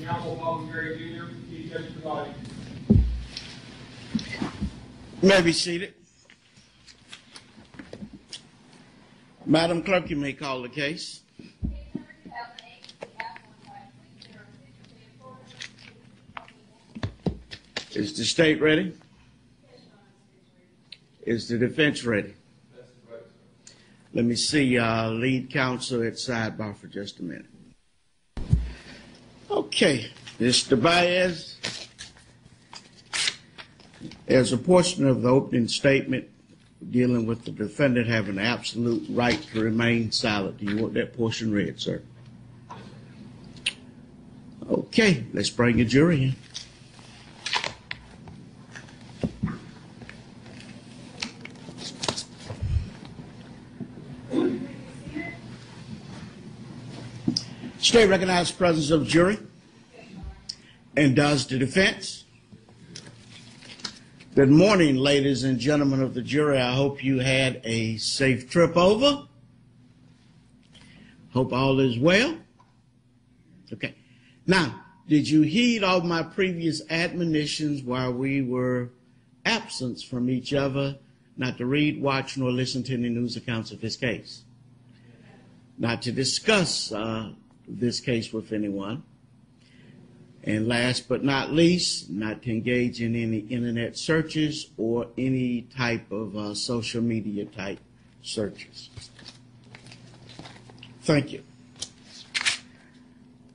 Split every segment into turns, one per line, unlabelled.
Honorable Paul Gary Jr., Chief Judge presiding.
You may be seated. Madam Clerk, you may call the case. Is the state ready? Is the defense ready? Let me see lead counsel at sidebar for just a minute. Okay, Mr. Baez, there's a portion of the opening statement dealing with the defendant having the absolute right to remain silent. Do you want that portion read, sir? Okay, let's bring the jury in. State recognizes the presence of the jury. And does the defense? Good morning, ladies and gentlemen of the jury. I hope you had a safe trip over. Hope all is well. Okay. Now, did you heed all my previous admonitions while we were absent from each other, not to read, watch, nor listen to any news accounts of this case? Not to discuss this case with anyone. And last but not least, not to engage in any internet searches or any type of social media type searches. Thank you.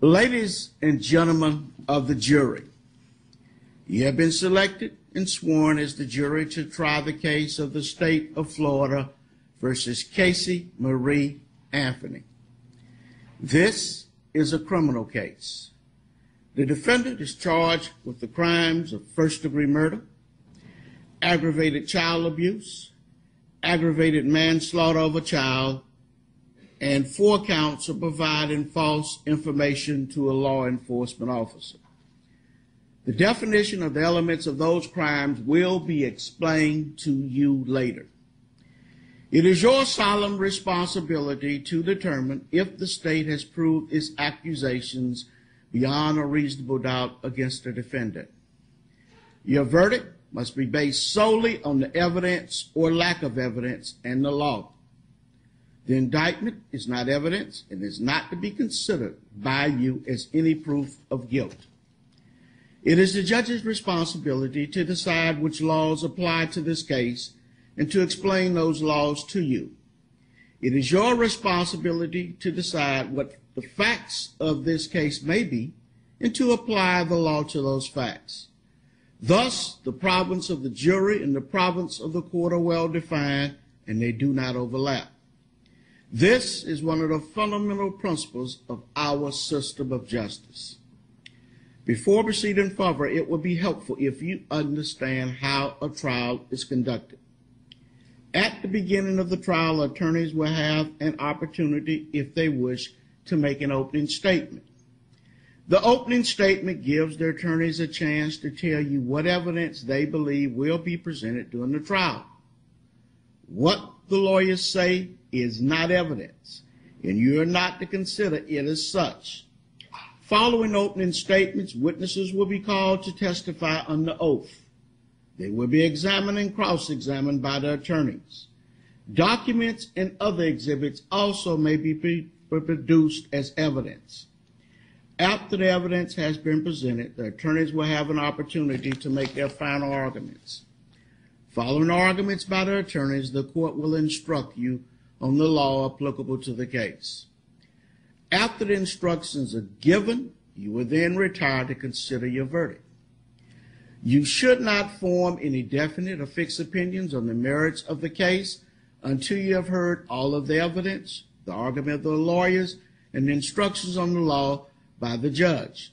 Ladies and gentlemen of the jury, you have been selected and sworn as the jury to try the case of the state of Florida versus Casey Marie Anthony. This is a criminal case. The defendant is charged with the crimes of first-degree murder, aggravated child abuse, aggravated manslaughter of a child, and 4 counts of providing false information to a law enforcement officer. The definition of the elements of those crimes will be explained to you later. It is your solemn responsibility to determine if the state has proved its accusations beyond a reasonable doubt against the defendant. Your verdict must be based solely on the evidence or lack of evidence and the law. The indictment is not evidence and is not to be considered by you as any proof of guilt. It is the judge's responsibility to decide which laws apply to this case and to explain those laws to you. It is your responsibility to decide what the facts of this case may be and to apply the law to those facts. Thus, the province of the jury and the province of the court are well defined and they do not overlap. This is one of the fundamental principles of our system of justice. Before proceeding further, it would be helpful if you understand how a trial is conducted. At the beginning of the trial, attorneys will have an opportunity, if they wish, to make an opening statement. The opening statement gives the attorneys a chance to tell you what evidence they believe will be presented during the trial. What the lawyers say is not evidence, and you are not to consider it as such. Following opening statements, witnesses will be called to testify under oath. They will be examined and cross-examined by the attorneys. Documents and other exhibits also may be produced as evidence. After the evidence has been presented, the attorneys will have an opportunity to make their final arguments. Following arguments by the attorneys, the court will instruct you on the law applicable to the case. After the instructions are given, you will then retire to consider your verdict. You should not form any definite or fixed opinions on the merits of the case until you have heard all of the evidence, the argument of the lawyers, and the instructions on the law by the judge.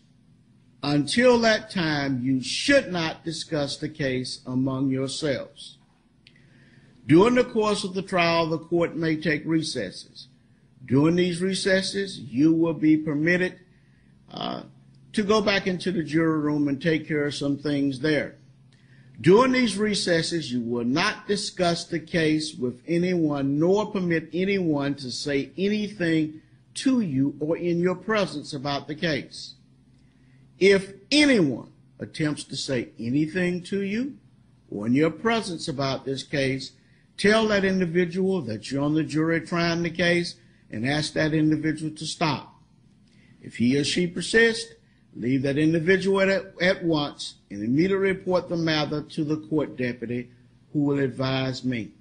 Until that time, you should not discuss the case among yourselves. During the course of the trial, the court may take recesses. During these recesses, you will be permitted to go back into the jury room and take care of some things there. During these recesses, you will not discuss the case with anyone, nor permit anyone to say anything to you or in your presence about the case. If anyone attempts to say anything to you or in your presence about this case, tell that individual that you're on the jury trying the case and ask that individual to stop. If he or she persists, leave that individual at once and immediately report the matter to the court deputy, who will advise me.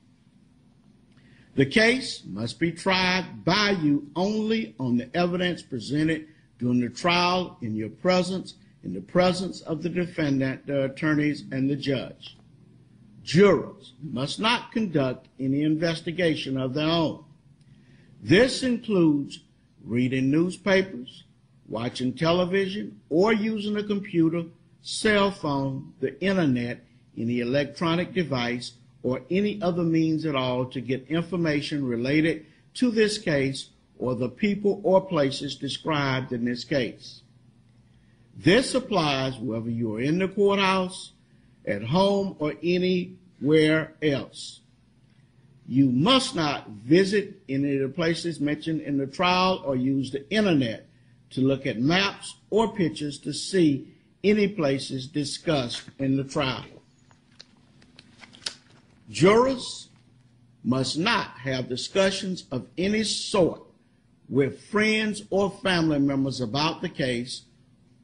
The case must be tried by you only on the evidence presented during the trial in your presence, in the presence of the defendant, the attorneys, and the judge. Jurors must not conduct any investigation of their own. This includes reading newspapers, watching television, or using a computer, cell phone, the internet, any electronic device, or any other means at all to get information related to this case or the people or places described in this case. This applies whether you are in the courthouse, at home, or anywhere else. You must not visit any of the places mentioned in the trial or use the internet to look at maps or pictures to see any places discussed in the trial. Jurors must not have discussions of any sort with friends or family members about the case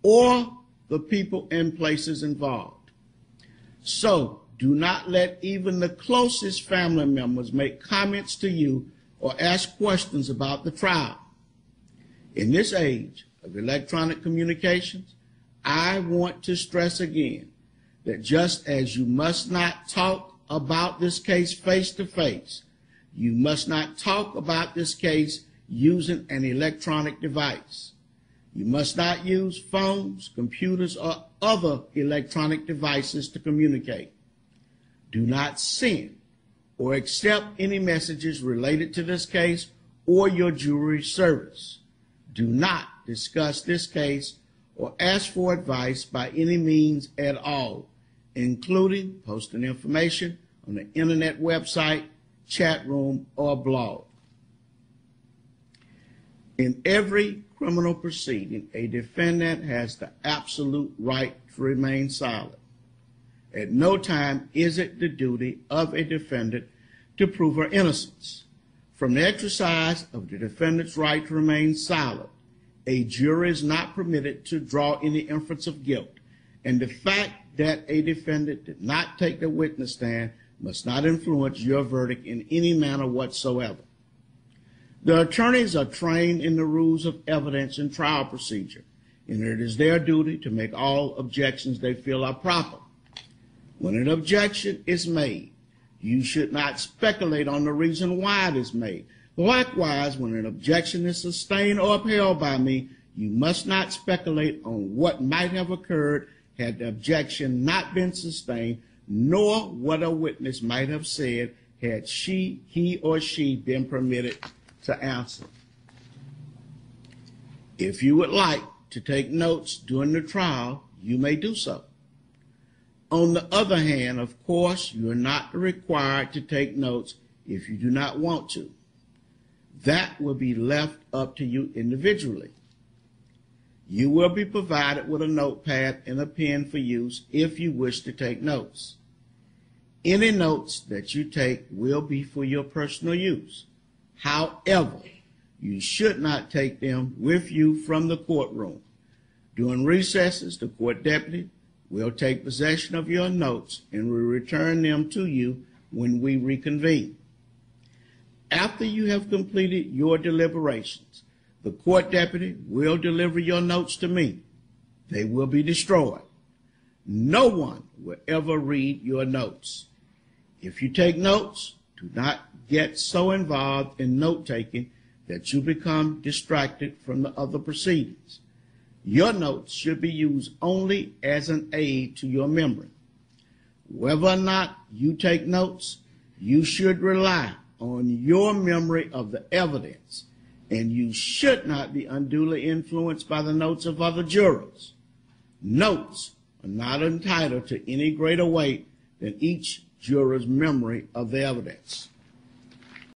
or the people and places involved. So do not let even the closest family members make comments to you or ask questions about the trial. In this age of electronic communications, I want to stress again that just as you must not talk about this case face-to-face, you must not talk about this case using an electronic device. You must not use phones, computers, or other electronic devices to communicate. Do not send or accept any messages related to this case or your jury service. Do not discuss this case or ask for advice by any means at all, including posting information on the internet website, chat room, or blog. In every criminal proceeding, a defendant has the absolute right to remain silent. At no time is it the duty of a defendant to prove her innocence. From the exercise of the defendant's right to remain silent, a jury is not permitted to draw any inference of guilt, and the fact that a defendant did not take the witness stand must not influence your verdict in any manner whatsoever. The attorneys are trained in the rules of evidence and trial procedure, and it is their duty to make all objections they feel are proper. When an objection is made, you should not speculate on the reason why it is made. Likewise, when an objection is sustained or upheld by me, you must not speculate on what might have occurred had the objection not been sustained, nor what a witness might have said had he or she been permitted to answer. If you would like to take notes during the trial, you may do so. On the other hand, of course, you are not required to take notes if you do not want to. That will be left up to you individually. You will be provided with a notepad and a pen for use if you wish to take notes. Any notes that you take will be for your personal use. However, you should not take them with you from the courtroom. During recesses, the court deputy will take possession of your notes and will return them to you when we reconvene. After you have completed your deliberations, the court deputy will deliver your notes to me. They will be destroyed. No one will ever read your notes. If you take notes, do not get so involved in note-taking that you become distracted from the other proceedings. Your notes should be used only as an aid to your memory. Whether or not you take notes, you should rely on your memory of the evidence, and you should not be unduly influenced by the notes of other jurors. Notes are not entitled to any greater weight than each juror's memory of the evidence.